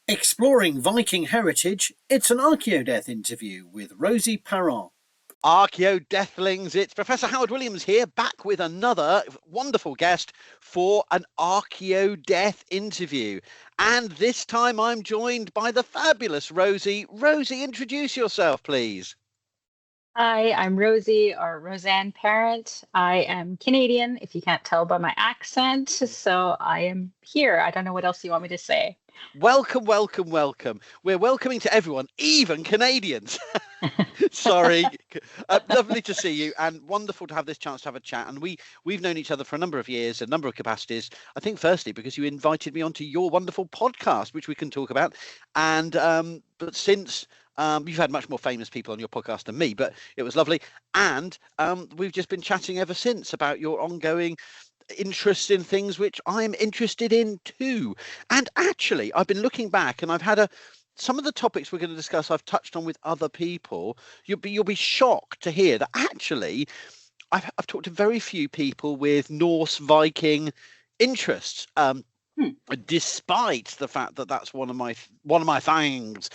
Exploring Viking heritage, it's an Archaeodeath interview with Rosie Parent. Archaeodeathlings, it's Professor Howard Williams here, back with another wonderful guest for an Archaeodeath interview. And this time I'm joined by the fabulous Rosie. Rosie, introduce yourself, please. Hi, I'm Rosie or Rosanne Parent. I am Canadian, if you can't tell by my accent. So I am here. I don't know what else you want me to say. Welcome, welcome, welcome. We're welcoming to everyone, even Canadians. Sorry. Lovely to see you and wonderful to have this chance to have a chat. And we've known each other for a number of years, a number of capacities. I think firstly because you invited me onto your wonderful podcast, which we can talk about. And but since you've had much more famous people on your podcast than me, but it was lovely. And we've just been chatting ever since about your ongoing interest in things which I'm interested in too. And actually, I've been looking back and I've had some of the topics we're going to discuss I've touched on with other people. You'll be shocked to hear that actually I've talked to very few people with Norse Viking interests. Despite the fact that that's one of my things.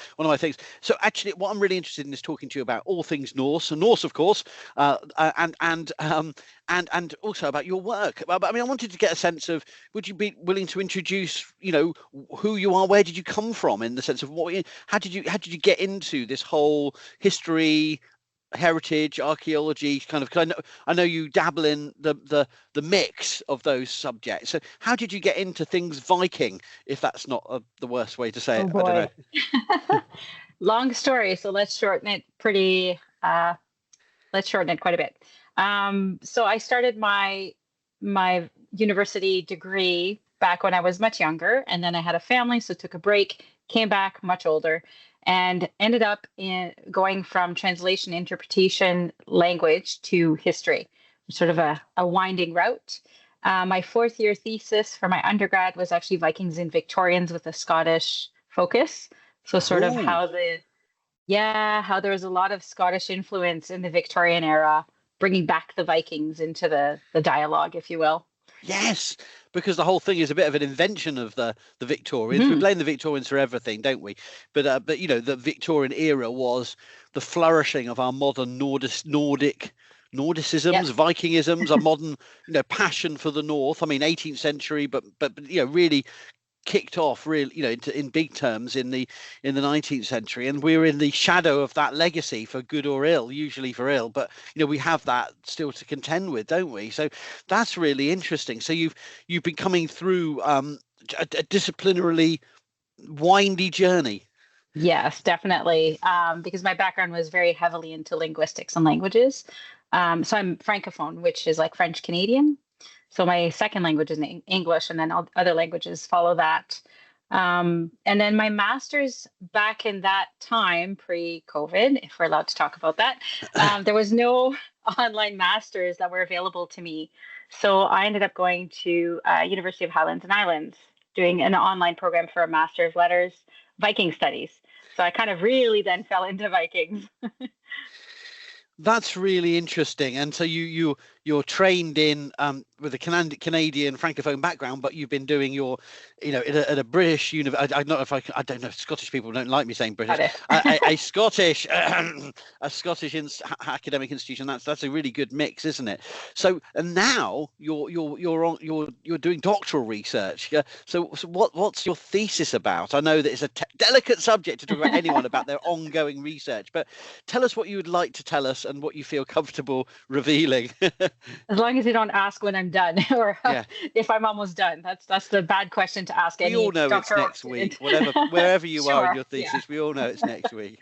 So actually, what I'm really interested in is talking to you about all things Norse, and Norse, of course, and also about your work. But I mean, I wanted to get a sense of, would you be willing to introduce, who you are, where did you come from, in the sense of how did you get into this whole history, heritage, archaeology kind of? Cause I know you dabble in the mix of those subjects. So how did you get into things Viking, if that's not the worst way to say it? Oh boy. I don't know. Long story, so let's shorten it quite a bit. So I started my university degree back when I was much younger, and then I had a family, so took a break, came back much older, and ended up going from translation, interpretation, language to history, sort of a winding route. My fourth year thesis for my undergrad was actually Vikings and Victorians with a Scottish focus. So sort of how there was a lot of Scottish influence in the Victorian era, bringing back the Vikings into the dialogue, if you will. Yes, because the whole thing is a bit of an invention of the Victorians. Mm-hmm. We blame the Victorians for everything, don't we? But the Victorian era was the flourishing of our modern Nordicisms, Yep. Vikingisms, a modern passion for the North. I mean, 18th century, but really kicked off really in big terms in the 19th century, and we're in the shadow of that legacy, for good or ill, usually for ill, but we have that still to contend with, don't we? So that's really interesting. So you've been coming through a disciplinarily windy journey. Yes, definitely. Because my background was very heavily into linguistics and languages. So I'm Francophone, which is like French Canadian. So my second language is English, and then all other languages follow that. And then my master's back in that time, pre-COVID, if we're allowed to talk about that, there was no online masters that were available to me. So I ended up going to University of Highlands and Islands, doing an online program for a Master of Letters, Viking Studies. So I kind of really then fell into Vikings. That's really interesting. And so you're trained in with a Canadian francophone background, but you've been doing your at a British university. I don't know if Scottish people don't like me saying British. a Scottish academic institution. That's a really good mix, isn't it? So and now you're doing doctoral research. So what's your thesis about? I know that it's a delicate subject to talk about anyone about their ongoing research, but tell us what you would like to tell us and what you feel comfortable revealing. As long as you don't ask when I'm done or if I'm almost done. That's the bad question to ask. We all know it's next week, wherever you are in your thesis. We all know it's next week.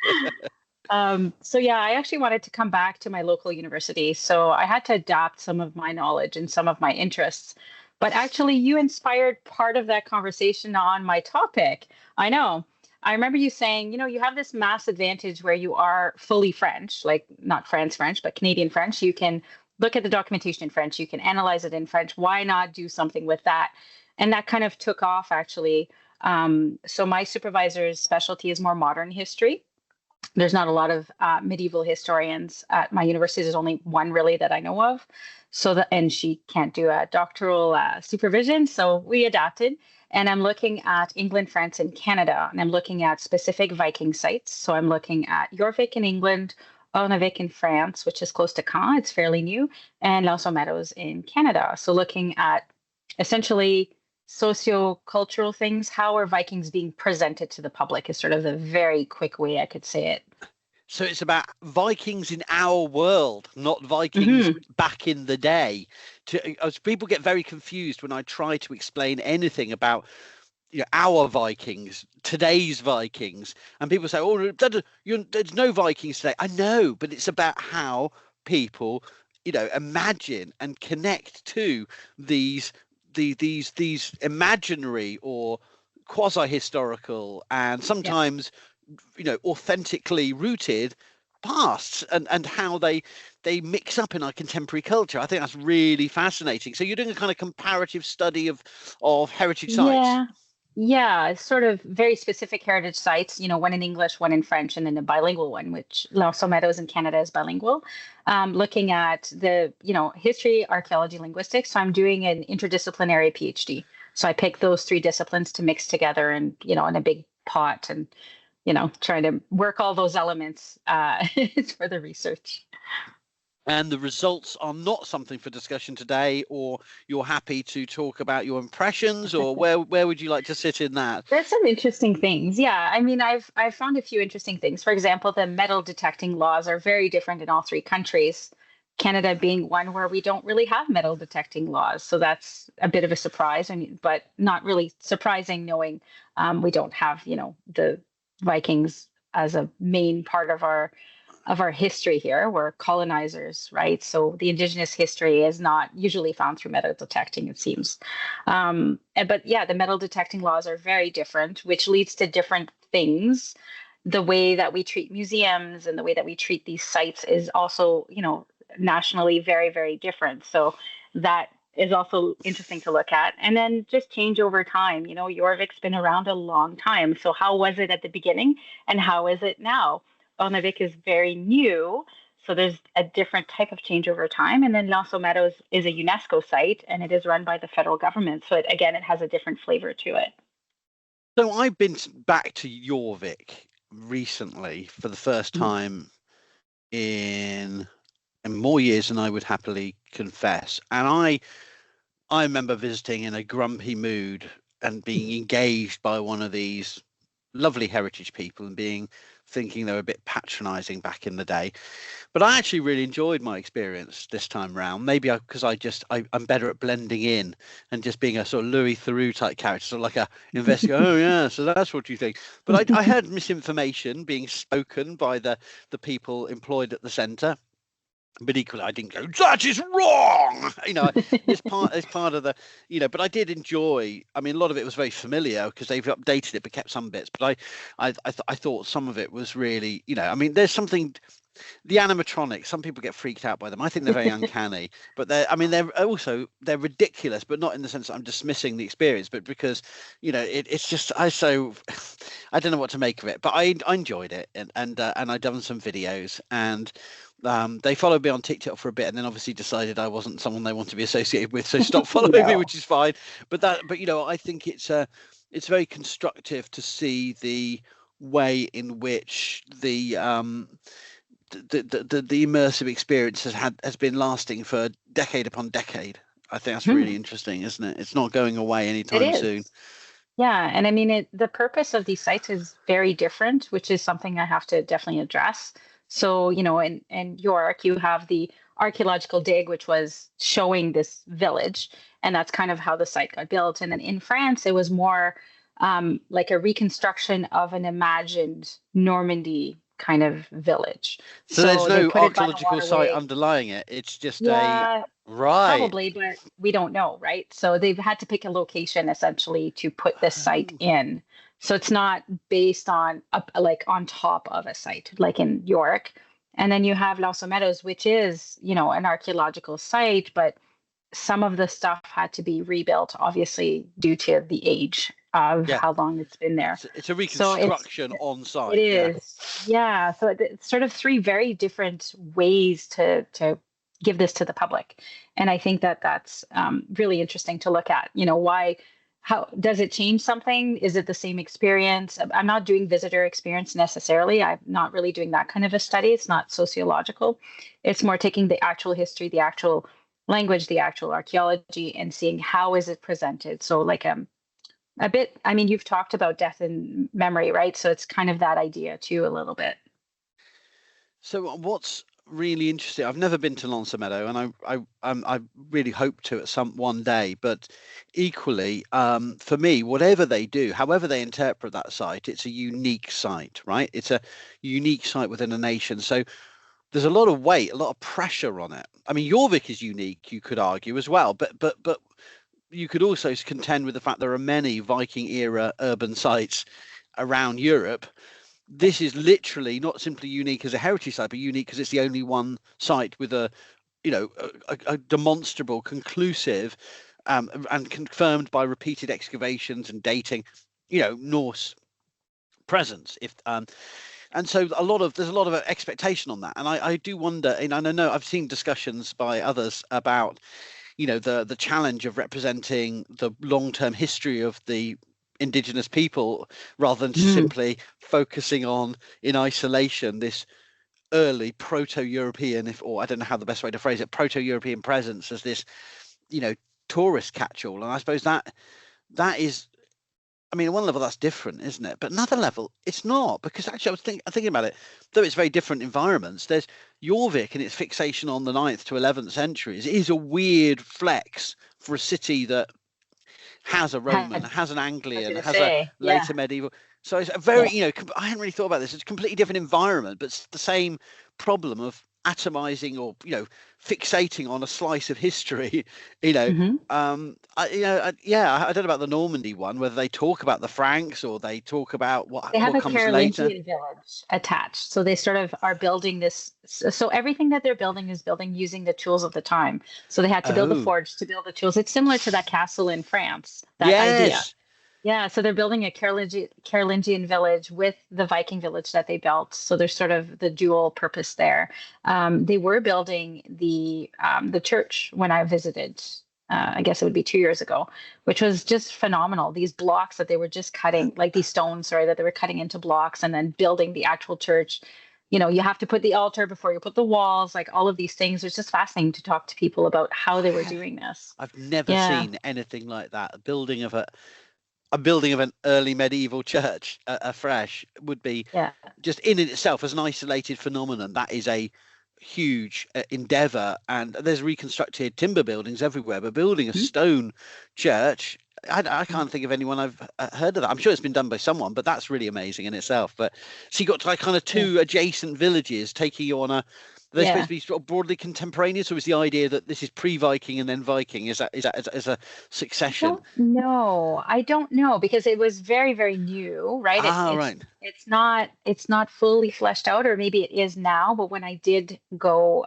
So yeah, I actually wanted to come back to my local university. So I had to adapt some of my knowledge and some of my interests. But actually, you inspired part of that conversation on my topic. I know. I remember you saying, you have this mass advantage where you are fully French, like not France French, but Canadian French. You can look at the documentation in French. You can analyze it in French. Why not do something with that? And that kind of took off, actually. So my supervisor's specialty is more modern history. There's not a lot of medieval historians at my university. There's only one really that I know of. And she can't do a doctoral supervision. So we adapted. And I'm looking at England, France, and Canada. And I'm looking at specific Viking sites. So I'm looking at Jorvik in England, Ornavik in France, which is close to Caen. It's fairly new. And Lasso Meadows in Canada. So looking at essentially socio-cultural things. How are Vikings being presented to the public is sort of the very quick way I could say it. So it's about Vikings in our world, not Vikings back in the day. As people get very confused when I try to explain anything about our Vikings, today's Vikings, and people say, "Oh, there's no Vikings today." I know, but it's about how people, imagine and connect to these imaginary or quasi-historical and sometimes authentically rooted pasts, and how they mix up in our contemporary culture. I think that's really fascinating. So you're doing a kind of comparative study of heritage sites. Yeah, it's sort of very specific heritage sites, one in English, one in French, and then a bilingual one, which Lasso Meadows in Canada is bilingual. Looking at the, history, archaeology, linguistics. So I'm doing an interdisciplinary PhD. So I pick those three disciplines to mix together and, in a big pot and, trying to work all those elements for the research. And the results are not something for discussion today, or you're happy to talk about your impressions, or where would you like to sit in that? There's some interesting things. Yeah. I mean, I've found a few interesting things. For example, the metal detecting laws are very different in all three countries. Canada being one where we don't really have metal detecting laws. So that's a bit of a surprise, but not really surprising knowing we don't have, the Vikings as a main part of our history here. We're colonizers, right? So the indigenous history is not usually found through metal detecting, it seems. But yeah, the metal detecting laws are very different, which leads to different things. The way that we treat museums and the way that we treat these sites is also, nationally very, very different. So that is also interesting to look at. And then just change over time. Jorvik's been around a long time. So how was it at the beginning and how is it now? Ornavik is very new, so there's a different type of change over time. And then Lasso Meadows is a UNESCO site, and it is run by the federal government. So it has a different flavor to it. So I've been back to Jorvik recently for the first time in more years than I would happily confess. And I remember visiting in a grumpy mood and being engaged by one of these lovely heritage people and thinking they were a bit patronizing back in the day. But I actually really enjoyed my experience this time round. Maybe because I'm better at blending in and just being a sort of Louis Theroux type character, sort of like a investigator. Oh yeah, so that's what you think. But I heard misinformation being spoken by the people employed at the centre. But equally, I didn't go, that is wrong. It's part of the, but I did enjoy. I mean, a lot of it was very familiar because they've updated it, but kept some bits. But I thought some of it was really, there's something. The animatronics, some people get freaked out by them. I think they're very uncanny, but they're ridiculous, but not in the sense that I'm dismissing the experience, but because, it's just, I don't know what to make of it, but I enjoyed it. And I'd done some videos, and they followed me on TikTok for a bit, and then obviously decided I wasn't someone they want to be associated with, so stopped following me, which is fine. But I think it's very constructive to see the way in which the immersive experience has been lasting for decade upon decade. I think that's really interesting, isn't it? It's not going away anytime soon. Yeah, and I mean, the purpose of these sites is very different, which is something I have to definitely address. So, in York, you have the archaeological dig, which was showing this village, and that's kind of how the site got built. And then in France, it was more like a reconstruction of an imagined Normandy kind of village. So there's no archaeological site underlying it. It's just right. Probably, but we don't know, right? So they've had to pick a location essentially to put this site in. So it's not based on on top of a site like in York. And then you have Lasso Meadows, which is, an archaeological site, but some of the stuff had to be rebuilt, obviously, due to the age of Yeah. how long it's been there. It's a So reconstruction on site. it is. Yeah. So it's sort of three very different ways to give this to the public. And I think that that's really interesting to look at. Why, how does it change something? Is it the same experience? I'm not doing visitor experience necessarily. I'm not really doing that kind of a study. It's not sociological. It's more taking the actual history, the actual language, the actual archaeology, and seeing how is it presented. So like a bit, I mean, you've talked about death and memory, right? So it's kind of that idea too, a little bit. So what's really interesting, I've never been to Lonsa Meadow, and I really hope to at some one day. But equally, for me, whatever they do, however they interpret that site, it's a unique site, right? It's a unique site within a nation. So there's a lot of weight, a lot of pressure on it. I mean, Jorvik is unique, you could argue as well, but you could also contend with the fact there are many Viking era urban sites around Europe. This is literally not simply unique as a heritage site, but unique because it's the only one site with a demonstrable, conclusive, and confirmed by repeated excavations and dating, Norse presence. And so there's a lot of expectation on that, and I do wonder, and I know I've seen discussions by others about the challenge of representing the long-term history of the indigenous people rather than just simply focusing on in isolation this early proto-European, or I don't know how the best way to phrase it, proto-European presence as this tourist catch-all. And I suppose that is, I mean, at one level that's different, isn't it? But another level it's not, because actually I was thinking about it, though it's very different environments. There's Jorvik and its fixation on the 9th to 11th centuries is a weird flex for a city that has a Roman, has an Anglian, has a later medieval. So it's a very, I hadn't really thought about this. It's a completely different environment, but it's the same problem of atomizing or fixating on a slice of history. I don't know about the Normandy one, whether they talk about the Franks or they talk about what they have a comes later. Carolingian village attached, so they sort of are building this. So everything that they're building is building using the tools of the time. So they had to build a forge to build the tools. It's similar to that castle in France. That idea. Yeah, so they're building a Carolingian village with the Viking village that they built. So there's sort of the dual purpose there. They were building the church when I visited. I guess it would be 2 years ago, which was just phenomenal. These blocks that they were just cutting, like these stones, that they were cutting into blocks and then building the actual church. You have to put the altar before you put the walls, like all of these things. It's just fascinating to talk to people about how they were doing this. I've never seen anything like that. A building of an early medieval church afresh would be just in itself as an isolated phenomenon. That is a huge endeavor, and there's reconstructed timber buildings everywhere, but building a stone church, I can't think of anyone I've heard of that. I'm sure it's been done by someone, but that's really amazing in itself. But so you got like kind of two adjacent villages taking you on a, they're supposed to be sort of broadly contemporaneous, or is the idea that this is pre-Viking and then Viking? Is that as a succession? No, I don't know, because it was very, very new, right? Right. It's not fully fleshed out, or maybe it is now. But when I did go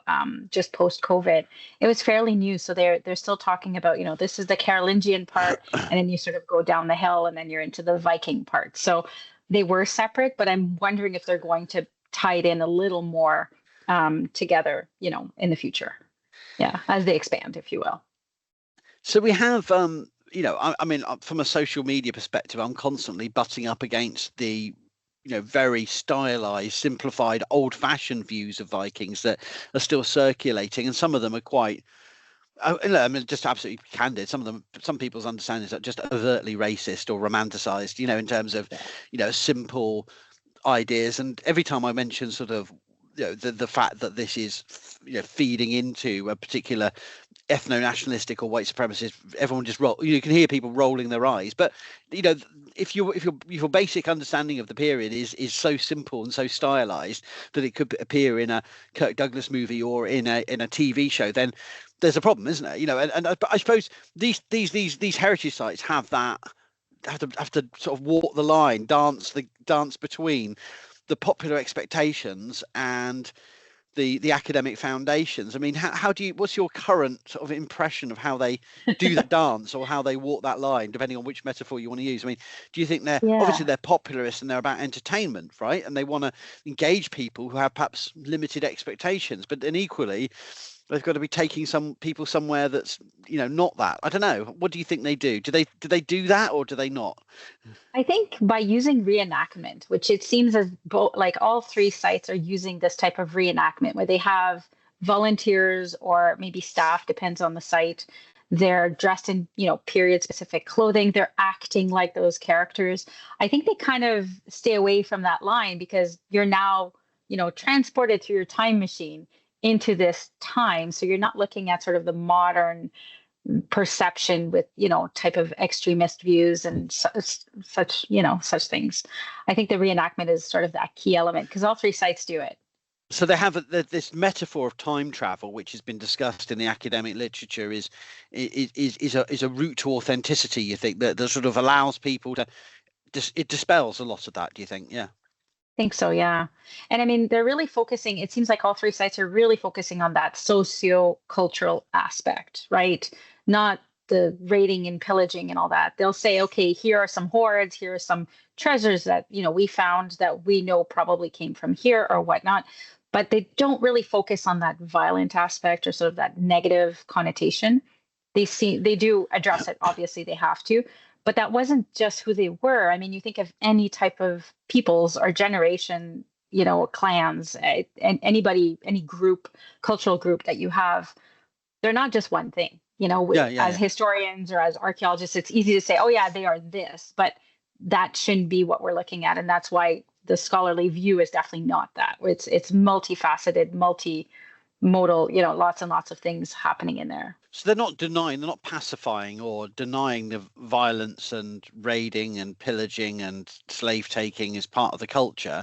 just post-COVID, it was fairly new. So they're still talking about, this is the Carolingian part, and then you sort of go down the hill, and then you're into the Viking part. So they were separate, but I'm wondering if they're going to tie it in a little more together, in the future. Yeah, as they expand, if you will. So we have, I mean, from a social media perspective, I'm constantly butting up against the, very stylized, simplified, old-fashioned views of Vikings that are still circulating, and some of them are quite, I mean, just absolutely candid. Some people's understandings are just overtly racist or romanticized, in terms of, simple ideas. And every time I mention sort of, the fact that this is, feeding into a particular ethno-nationalistic or white supremacist, everyone just you can hear people rolling their eyes. But if your basic understanding of the period is so simple and so stylized that it could appear in a Kirk Douglas movie or in a TV show, then there's a problem, isn't it? And I suppose these heritage sites have to sort of walk the line, dance between the popular expectations and the academic foundations. I mean, how do you, what's your current sort of impression of how they do that dance or how they walk that line, depending on which metaphor you want to use? I mean, do you think obviously they're popularist and they're about entertainment, right? And they want to engage people who have perhaps limited expectations, but then equally they've got to be taking some people somewhere that's, not that. I don't know. What do you think they do? Do they do that, or do they not? I think by using reenactment, which it seems as like all three sites are using this type of reenactment where they have volunteers or maybe staff, depends on the site. They're dressed in, period specific clothing. They're acting like those characters. I think they kind of stay away from that line because you're now, transported through your time machine into this time. So you're not looking at sort of the modern perception with type of extremist views and such things. I think the reenactment is sort of that key element because all three sites do it. So they have this metaphor of time travel, which has been discussed in the academic literature, is a route to authenticity. You think that sort of allows people to it dispels a lot of that? Do you think? Yeah. I think so, yeah. And I mean, they're really focusing, it seems like all three sites are really focusing on that socio-cultural aspect, right? Not the raiding and pillaging and all that. They'll say, okay, here are some hoards, here are some treasures that, we found that we know probably came from here or whatnot. But they don't really focus on that violent aspect or sort of that negative connotation. They do address it, obviously they have to. But that wasn't just who they were. I mean, you think of any type of peoples or generation, clans, and anybody, any group, cultural group that you have, they're not just one thing. As historians or as archaeologists, it's easy to say, oh yeah, they are this, but that shouldn't be what we're looking at. And that's why the scholarly view is definitely not that. It's multifaceted, multimodal, lots and lots of things happening in there. So they're not pacifying or denying the violence and raiding and pillaging and slave taking as part of the culture.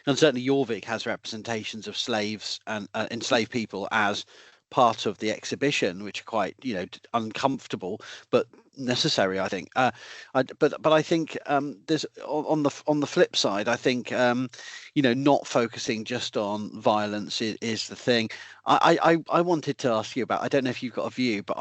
And certainly Jorvik has representations of slaves and enslaved people as part of the exhibition, which are quite, uncomfortable, but necessary, I think. But I think there's on the flip side, I think not focusing just on violence is the thing. I wanted to ask you about. I don't know if you've got a view, but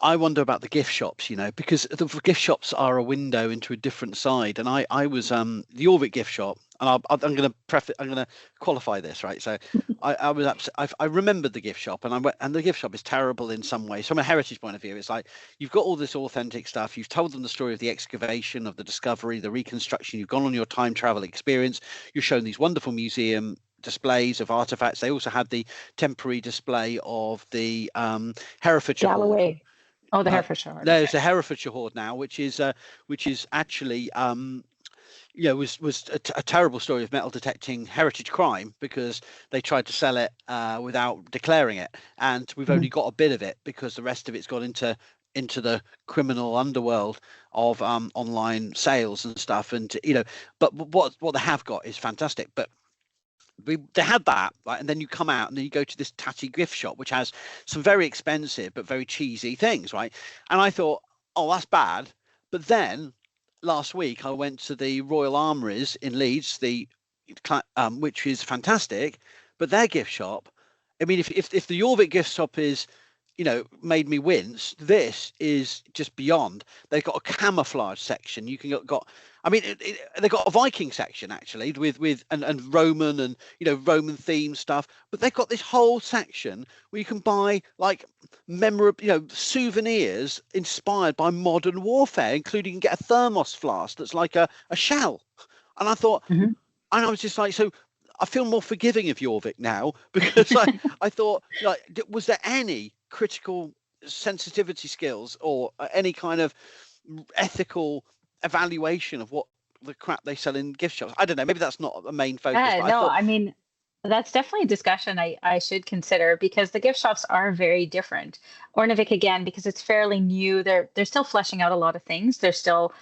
I wonder about the gift shops, because the gift shops are a window into a different side. And I was the Jorvik gift shop, and I'm going to qualify this, right? So I was I remembered the gift shop, and I went, and the gift shop is terrible in some ways. From a heritage point of view, it's like you've got all this authentic stuff. You've told them the story of the excavation, of the discovery, the reconstruction. You've gone on your time travel experience. You're shown these wonderful museum displays of artifacts. They also had the temporary display of the Herefordshire Hoard. Oh, the Herefordshire Hoard. There's a Herefordshire Hoard now, which is actually was a terrible story of metal detecting heritage crime because they tried to sell it without declaring it, and we've only got a bit of it because the rest of it's gone into the criminal underworld of online sales and stuff. And but what they have got is fantastic. But they had that, right? And then you come out and then you go to this tatty gift shop, which has some very expensive but very cheesy things, right? And I thought, oh, that's bad. But then last week I went to the Royal Armouries in Leeds, which is fantastic. But their gift shop, I mean, if the Jorvik gift shop is, made me wince, this is just beyond. They've got a camouflage section. You can got. I mean, they've got a Viking section actually with and Roman and Roman themed stuff, but they've got this whole section where you can buy like memorable souvenirs inspired by modern warfare, including you can get a thermos flask that's like a shell. And I thought, and I was just like, so I feel more forgiving of Jorvik now because I thought, like, was there any critical sensitivity skills or any kind of ethical evaluation of what the crap they sell in gift shops? I don't know, maybe that's not a main focus. I mean, that's definitely a discussion I should consider because the gift shops are very different. Ornevik, again, because it's fairly new, they're still fleshing out a lot of things. They're still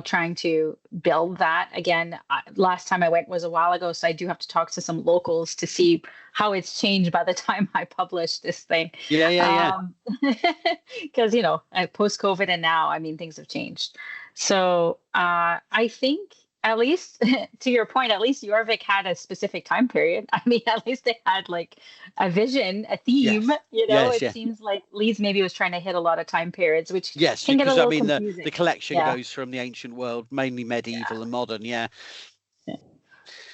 trying to build that. Again, last time I went was a while ago, so I do have to talk to some locals to see how it's changed by the time I publish this thing. Yeah. Because post-COVID and now, I mean, things have changed. So I think at least to your point, at least Jorvik had a specific time period. I mean, at least they had like a vision, a theme. Yes. It Yes. seems like Leeds maybe was trying to hit a lot of time periods, which Yes, can get a because I little mean confusing. the collection Yeah. goes from the ancient world, mainly medieval and modern. Yeah.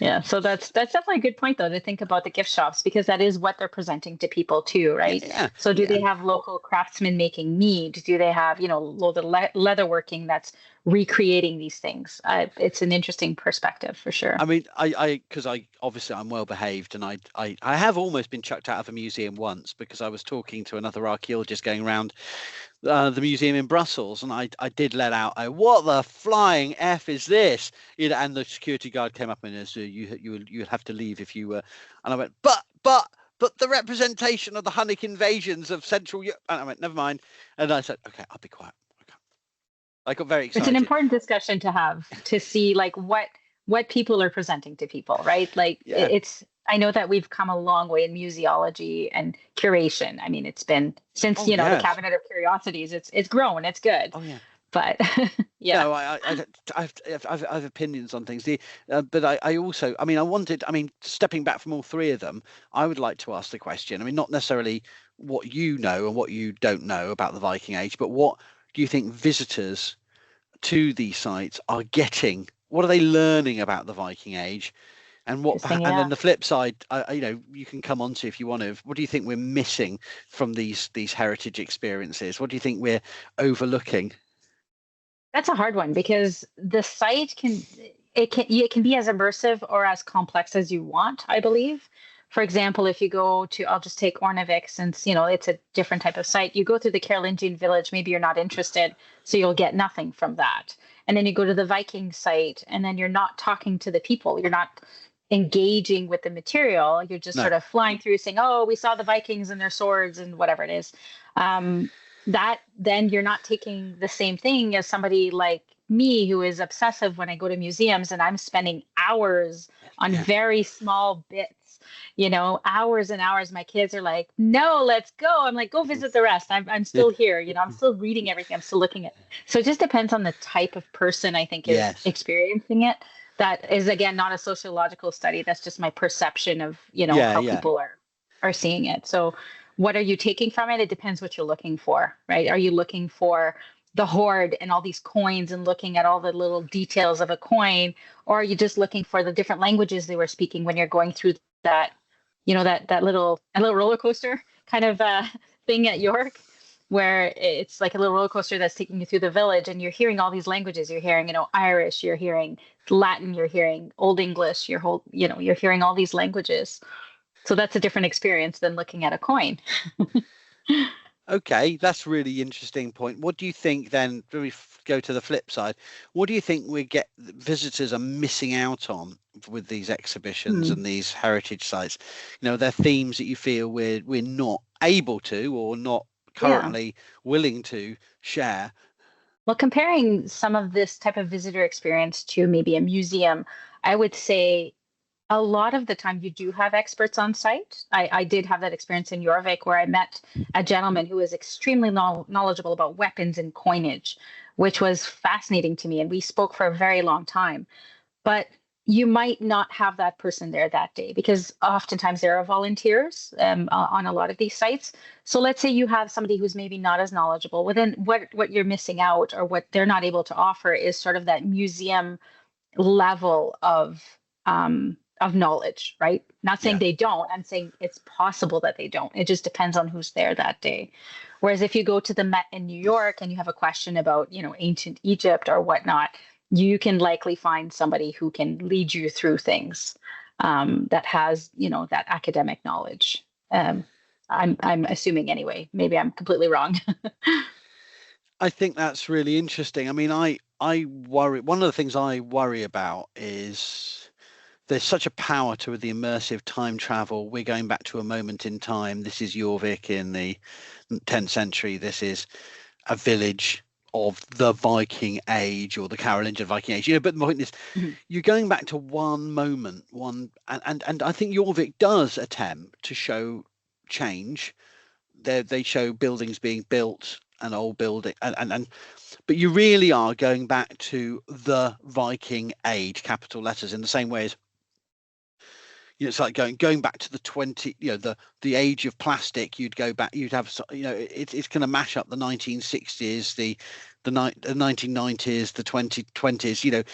Yeah, so that's definitely a good point though to think about the gift shops, because that is what they're presenting to people too, right? Yeah. So do they have local craftsmen making mead? Do they have, the leatherworking that's recreating these things? It's an interesting perspective for sure. I mean, because I obviously I'm well behaved, and I have almost been chucked out of a museum once because I was talking to another archaeologist going around the museum in Brussels, and I did let out what the flying F is this? And the security guard came up and said, you'll have to leave if you were. And I went, but the representation of the Hunnic invasions of Central Europe. And I went, never mind. And I said, okay, I'll be quiet. Okay. I got very excited. It's an important discussion to have, to see like what people are presenting to people, right? Like I know that we've come a long way in museology and curation. I mean, it's been since the Cabinet of Curiosities. It's grown. It's good. Oh yeah. But yeah. No, I have opinions on things. But I also, I mean, stepping back from all three of them, I would like to ask the question. I mean, not necessarily what you know and what you don't know about the Viking Age, but what do you think visitors to these sites are getting? What are they learning about the Viking Age? And then the flip side, you can come on to if you want to. What do you think we're missing from these heritage experiences? What do you think we're overlooking? That's a hard one, because the site can be as immersive or as complex as you want, I believe. For example, if you go to, I'll just take Ornavik, since it's a different type of site. You go through the Carolingian village, maybe you're not interested, so you'll get nothing from that. And then you go to the Viking site, and then you're not talking to the people. You're not engaging with the material. You're just sort of flying through saying, oh, we saw the Vikings and their swords and whatever it is. That then you're not taking the same thing as somebody like me, who is obsessive when I go to museums, and I'm spending hours on very small bits, hours and hours. My kids are like, no, let's go. I'm like, go visit the rest. I'm still here. I'm still reading everything. I'm still looking at it. So it just depends on the type of person I think is experiencing it. That is, again, not a sociological study. That's just my perception of, how people are seeing it. So what are you taking from it? It depends what you're looking for, right? Are you looking for the hoard and all these coins and looking at all the little details of a coin? Or are you just looking for the different languages they were speaking when you're going through that, that little roller coaster kind of thing at York, where it's like a little roller coaster that's taking you through the village, and you're hearing all these languages. You're hearing, Irish, you're hearing Latin, you're hearing Old English, you're hearing all these languages. So that's a different experience than looking at a coin. Okay, that's a really interesting point. What do you think then, when we go to the flip side, what do you think visitors are missing out on with these exhibitions and these heritage sites? They're themes that you feel we're not able to, or not currently willing to share. Well, comparing some of this type of visitor experience to maybe a museum, I would say a lot of the time you do have experts on site. I did have that experience in Jorvik, where I met a gentleman who was extremely knowledgeable about weapons and coinage, which was fascinating to me. And we spoke for a very long time. But you might not have that person there that day, because oftentimes there are volunteers on a lot of these sites. So let's say you have somebody who's maybe not as knowledgeable. Well, then what you're missing out, or what they're not able to offer, is sort of that museum level of knowledge, right? Not saying they don't. I'm saying it's possible that they don't. It just depends on who's there that day. Whereas if you go to the Met in New York and you have a question about, ancient Egypt or whatnot, you can likely find somebody who can lead you through things that has, that academic knowledge. I'm assuming anyway. Maybe I'm completely wrong. I think that's really interesting. I mean, I worry. One of the things I worry about is there's such a power to the immersive time travel. We're going back to a moment in time. This is Jorvik in the 10th century. This is a village of the Viking Age, or the Carolingian Viking Age. But the point is, you're going back to one moment, and I think Jorvik does attempt to show change. They show buildings being built an old building, and but you really are going back to the Viking age, capital letters, in the same way as, it's like going back to the 20, the age of plastic. You'd go back, you'd have, it's going to mash up the 1960s, the 1990s, the 2020s.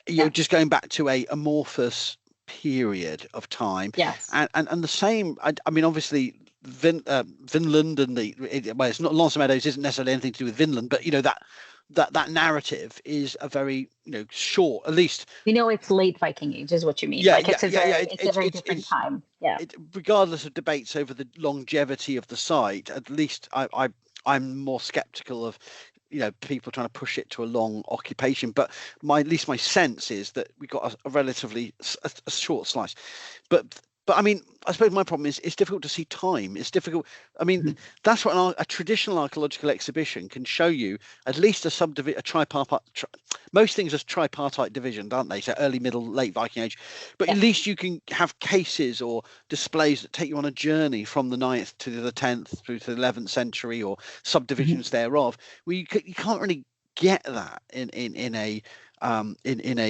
You're just going back to a amorphous period of time. Yes. And the same. I mean, obviously, Vinland and it's not, Lonsa Meadows isn't necessarily anything to do with Vinland, but that narrative is a very short, at least. It's late Viking Age is what you mean. It's a very different time. Yeah. Regardless of debates over the longevity of the site, at least I'm more skeptical of people trying to push it to a long occupation. But at least my sense is that we got a relatively a short slice. But I mean, I suppose my problem is it's difficult to see time. It's difficult. I mean, that's what a traditional archaeological exhibition can show you. At least a tripartite. Most things are tripartite division, aren't they? So early, middle, late Viking Age. But at least you can have cases or displays that take you on a journey from the 9th to the 10th through to the 11th century, or subdivisions thereof. Where you can't really get that in a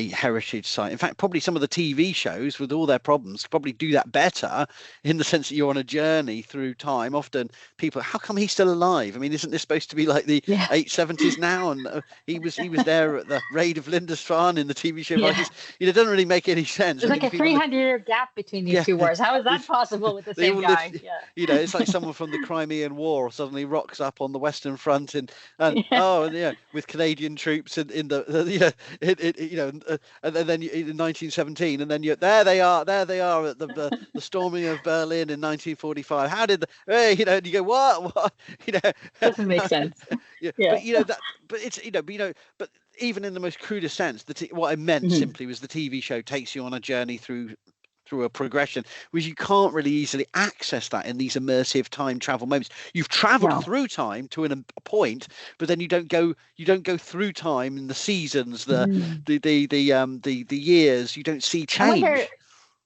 heritage site. In fact, probably some of the TV shows, with all their problems, could probably do that better, in the sense that you're on a journey through time. Often people, how come he's still alive? I mean, isn't this supposed to be like the 870s now? And he was there at the raid of Lindisfarne in the TV show. Vikings. It doesn't really make any sense. There's like a 300-year gap between these two wars. How is that possible with the same guy? It's like someone from the Crimean War suddenly rocks up on the Western Front with Canadian troops in the and then in 1917, and then there they are at the storming of Berlin in 1945. How did and you go, what doesn't make sense. But even in the most crudest sense, what I meant simply was the TV show takes you on a journey through a progression, which you can't really easily access that in these immersive time travel moments. You've traveled through time to a point, but then you don't go through time in the seasons, the years. You don't see change.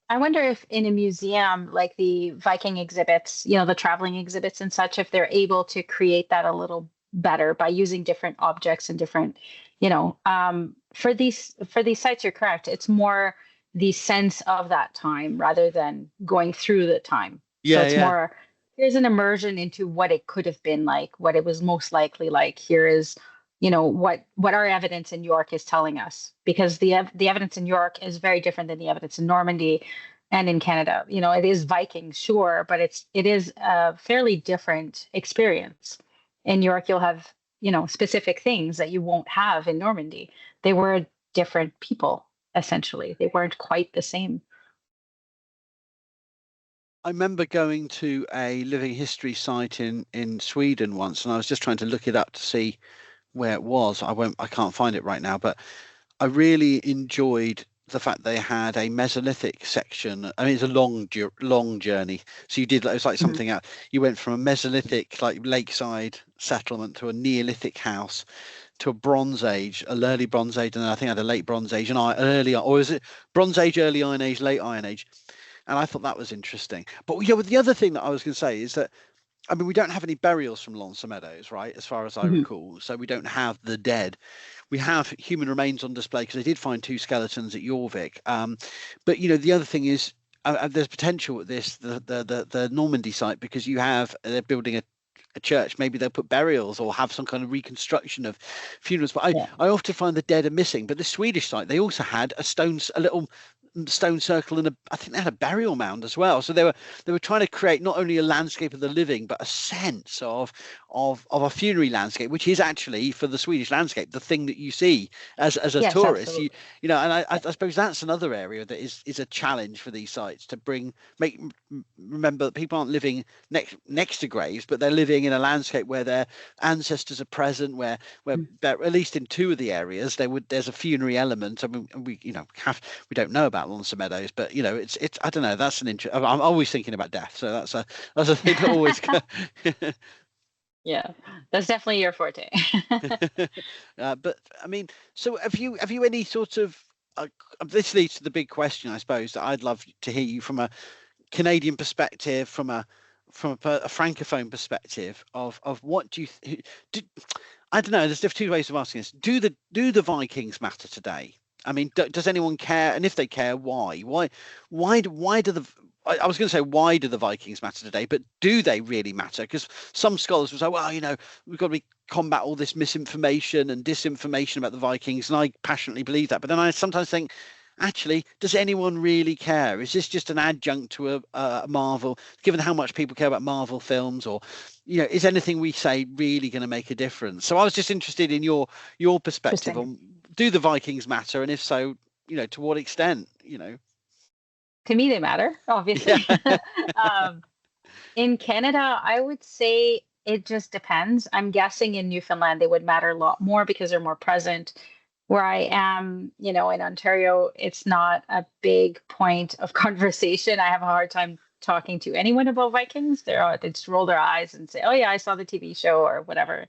I wonder if in a museum like the Viking exhibits, the traveling exhibits and such, if they're able to create that a little better by using different objects and different, for these sites, you're correct. It's more the sense of that time rather than going through the time. So it's more, here's an immersion into what it could have been like, what it was most likely like. Here is, what our evidence in York is telling us, because the evidence in York is very different than the evidence in Normandy and in Canada. It is Vikings, sure, but it is a fairly different experience. In York, you'll have, specific things that you won't have in Normandy. They were different people. Essentially, they weren't quite the same. I remember going to a living history site in Sweden once, and I was just trying to look it up to see where it was. I can't find it right now, but I really enjoyed the fact they had a Mesolithic section. I mean, it's a long journey. So it was like something out. You went from a Mesolithic, like lakeside settlement, to a Neolithic house, to a Bronze Age, an early Bronze Age, and then I think I had a late Bronze Age, and or is it Bronze Age, early Iron Age, late Iron Age? And I thought that was interesting. But the other thing that I was going to say is that, I mean, we don't have any burials from Lonsa Meadows, right, as far as I recall. So we don't have the dead. We have human remains on display, because they did find 2 skeletons at Jorvik. But the other thing is, there's potential at the Normandy site, because they're building a church. Maybe they'll put burials or have some kind of reconstruction of funerals. But I often find the dead are missing. But the Swedish site, they also had a little stone circle, and I think they had a burial mound as well. So they were trying to create not only a landscape of the living, but a sense of a funerary landscape, which is actually, for the Swedish landscape, the thing that you see as a tourist. Absolutely. And I suppose that's another area that is a challenge for these sites to remember that people aren't living next to graves, but they're living in a landscape where their ancestors are present, where at least in 2 of the areas there's a funerary element. I mean, we don't know about Lonsa Meadows, but it's I don't know, that's an interest. I'm always thinking about death, so that's a thing that always that's definitely your forte. But I mean, so have you any sort of this leads to the big question, I suppose, that I'd love to hear you from a Canadian perspective, from a from a francophone perspective of what do you I don't know. There's two ways of asking this. Do the Vikings matter today? I mean, does anyone care? And if they care, why? Why do the I was going to say, why do the Vikings matter today? But do they really matter? Because some scholars will say, well, we've got to combat all this misinformation and disinformation about the Vikings, and I passionately believe that. But then I sometimes think, actually, does anyone really care? Is this just an adjunct to a Marvel? Given how much people care about Marvel films, or is anything we say really going to make a difference? So I was just interested in your perspective on, do the Vikings matter, and if so, to what extent? To me, they matter, obviously. Yeah. In Canada, I would say it just depends. I'm guessing in Newfoundland they would matter a lot more because they're more present. Where I am, in Ontario, it's not a big point of conversation. I have a hard time talking to anyone about Vikings. They just roll their eyes and say, "Oh yeah, I saw the TV show," or whatever.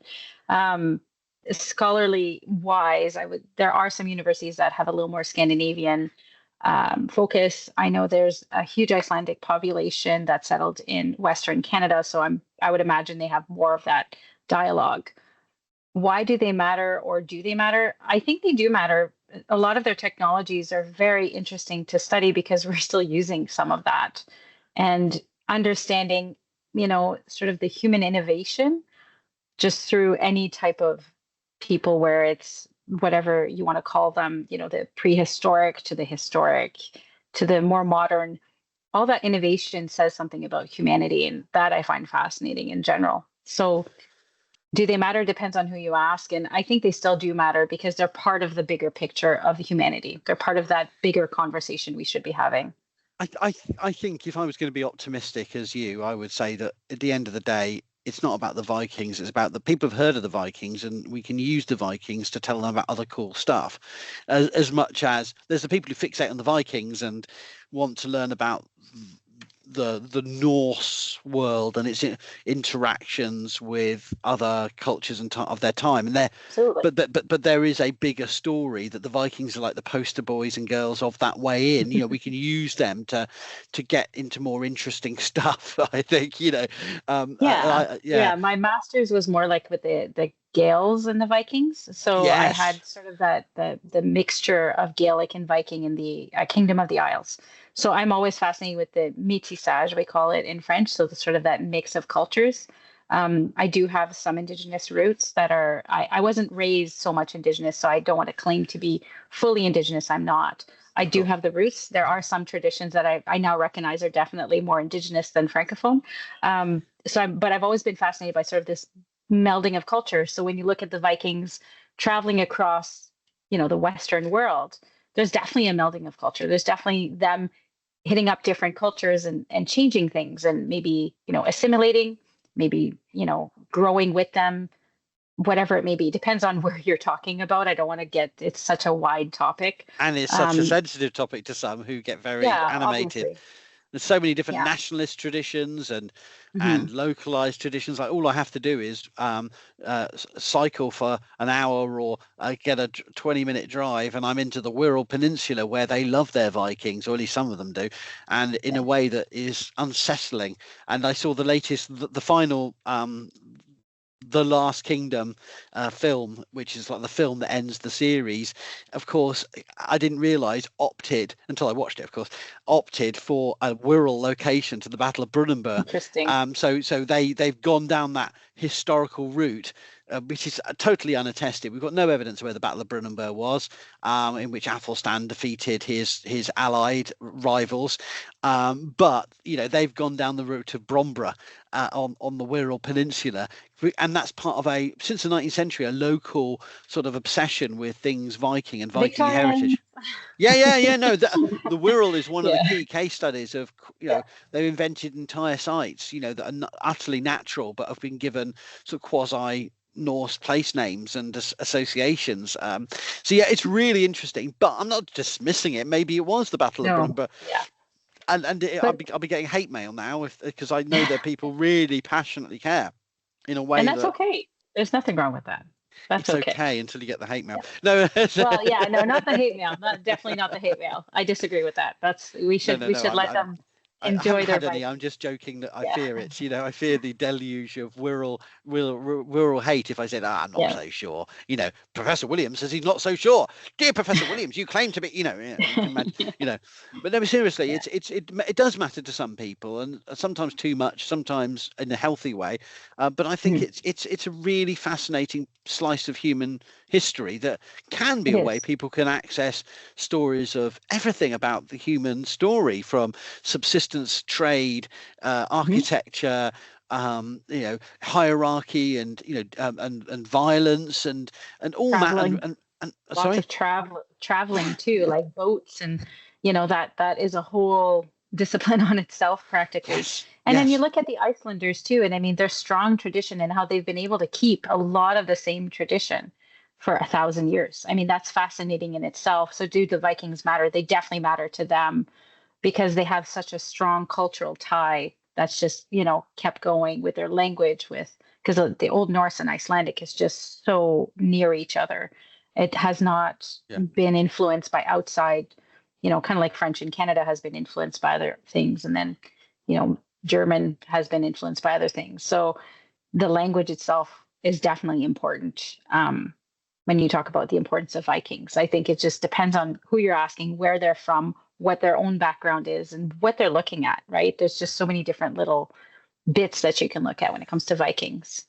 Scholarly wise, there are some universities that have a little more Scandinavian focus. I know there's a huge Icelandic population that settled in Western Canada, so I would imagine they have more of that dialogue. Why do they matter, or do they matter? I think they do matter. A lot of their technologies are very interesting to study because we're still using some of that, and understanding, sort of the human innovation just through any type of people, where it's whatever you want to call them, the prehistoric to the historic to the more modern. All that innovation says something about humanity, and that I find fascinating in general. So do they matter? Depends on who you ask. And I think they still do matter because they're part of the bigger picture of humanity. They're part of that bigger conversation we should be having. I think if I was going to be optimistic as you, I would say that at the end of the day, it's not about the Vikings. It's about the people who've heard of the Vikings, and we can use the Vikings to tell them about other cool stuff. As much as there's the people who fixate on the Vikings and want to learn about the Norse world and its interactions with other cultures and of their time, and but there is a bigger story that the Vikings are like the poster boys and girls of that way in. We can use them to get into more interesting stuff. I think my master's was more like with the Gaels and the Vikings, so yes. I had sort of the mixture of Gaelic and Viking in the Kingdom of the Isles. So I'm always fascinated with the métissage, we call it in French. So the sort of that mix of cultures. I do have some Indigenous roots that are, I wasn't raised so much Indigenous, so I don't want to claim to be fully Indigenous. I'm not. I do have the roots. There are some traditions that I now recognize are definitely more Indigenous than Francophone. But I've always been fascinated by sort of this melding of culture. So when you look at the Vikings traveling across, the Western world, there's definitely a melding of culture. There's definitely them hitting up different cultures and changing things, and maybe, assimilating, maybe, growing with them, whatever it may be. Depends on where you're talking about. I don't want to it's such a wide topic. And it's such a sensitive topic to some who get very animated. Obviously. There's so many different nationalist traditions and localized traditions. Like all I have to do is cycle for an hour or get a 20-minute drive, and I'm into the Wirral Peninsula, where they love their Vikings, or at least some of them do, and in a way that is unsettling. And I saw the final The Last Kingdom film, which is like the film that ends the series. Of course, I didn't realize opted until I watched it, of course, opted for a Wirral location to the Battle of Brunanburh. Interesting. So they've gone down that historical route, which is totally unattested. We've got no evidence of where the Battle of Brunanburh was, in which Athelstan defeated his allied rivals. But they've gone down the route of Bromborough on the Wirral Peninsula, and that's part of since the 19th century, a local sort of obsession with things Viking and Viking heritage. Yeah. No, the Wirral is one of the key case studies of they've invented entire sites that are utterly natural, but have been given sort of quasi Norse place names and associations. So it's really interesting, but I'm not dismissing it. Maybe it was the Battle of Brunanburh. Yeah. I'll be getting hate mail now because I know that people really passionately care in a way. And that's okay. There's nothing wrong with that. That's okay until you get the hate mail. Yeah. No, not the hate mail. Definitely not the hate mail. I disagree with that. We should let them I enjoy haven't their had any. Vikings. I'm just joking that I Yeah. fear it. I fear the deluge of rural hate if I said, I'm not Yeah. so sure. Professor Williams says he's not so sure. Dear Professor Williams, you claim to be, you can imagine, But no, seriously, Yeah. it does matter to some people, and sometimes too much, sometimes in a healthy way. But I think Mhm. it's a really fascinating slice of human history that can be It a way is. people can access stories of everything about the human story, from subsistence, trade, Mhm. architecture, hierarchy, and and violence, and all that, Traveling. and Lots sorry. of traveling too, like boats, and that is a whole discipline on itself practically. Yes, And then you yes, look at the Icelanders too, and I mean their strong tradition and how they've been able to keep a lot of the same tradition for 1,000 years. I mean, that's fascinating in itself. So do the Vikings matter? They definitely matter to them because they have such a strong cultural tie that's just kept going with their language, with because the Old Norse and Icelandic is just so near each other. It has not yeah. been influenced by outside, kind of like French in Canada has been influenced by other things, and then German has been influenced by other things. So the language itself is definitely important. When you talk about the importance of Vikings, I think it just depends on who you're asking, where they're from, what their own background is, and what they're looking at, right? There's just so many different little bits that you can look at when it comes to Vikings.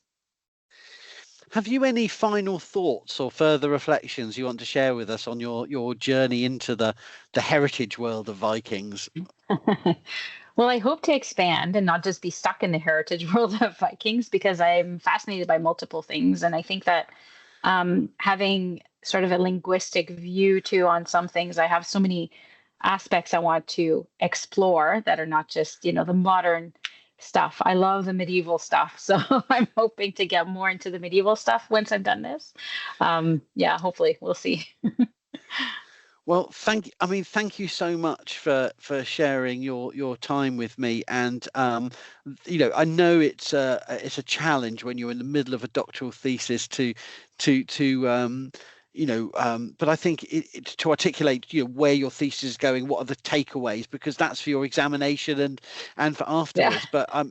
Have you any final thoughts or further reflections you want to share with us on your journey into the heritage world of Vikings? Well, I hope to expand and not just be stuck in the heritage world of Vikings, because I'm fascinated by multiple things. And I think that having sort of a linguistic view too on some things, I have so many aspects I want to explore that are not just, the modern stuff. I love the medieval stuff. So I'm hoping to get more into the medieval stuff once I've done this. Yeah, hopefully we'll see. Well, thank you so much for sharing your time with me. And I know it's a challenge when you're in the middle of a doctoral thesis to but I think it's to articulate where your thesis is going, what are the takeaways, because that's for your examination and for Yeah. afterwards. But I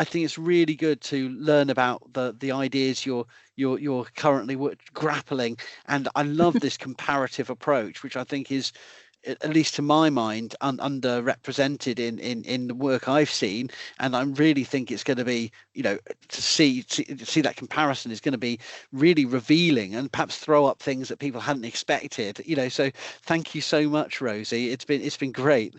think it's really good to learn about the ideas you're currently grappling. And I love this comparative approach, which I think is, at least to my mind, underrepresented in the work I've seen. And I really think it's going to be, to see that comparison is going to be really revealing, and perhaps throw up things that people hadn't expected. So thank you so much, Rosie. It's been great.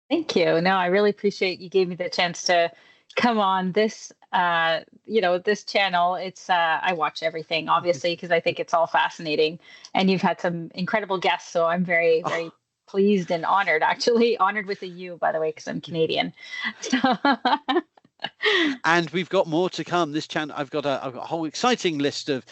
Thank you. No, I really appreciate you gave me the chance to come on this this channel. It's I watch everything obviously because I think it's all fascinating, and you've had some incredible guests, so I'm very, very pleased and honored, actually honored with a U, by the way, because I'm Canadian. So And we've got more to come. This channel, I've got a whole exciting list of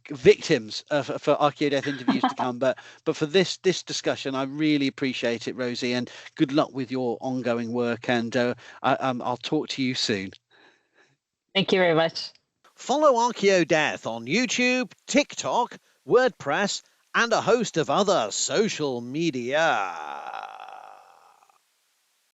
victims for Archaeodeath interviews to come. But for this discussion, I really appreciate it, Rosie, and good luck with your ongoing work. And I'll talk to you soon. Thank you very much. Follow Archaeodeath on YouTube, TikTok, WordPress, and a host of other social media.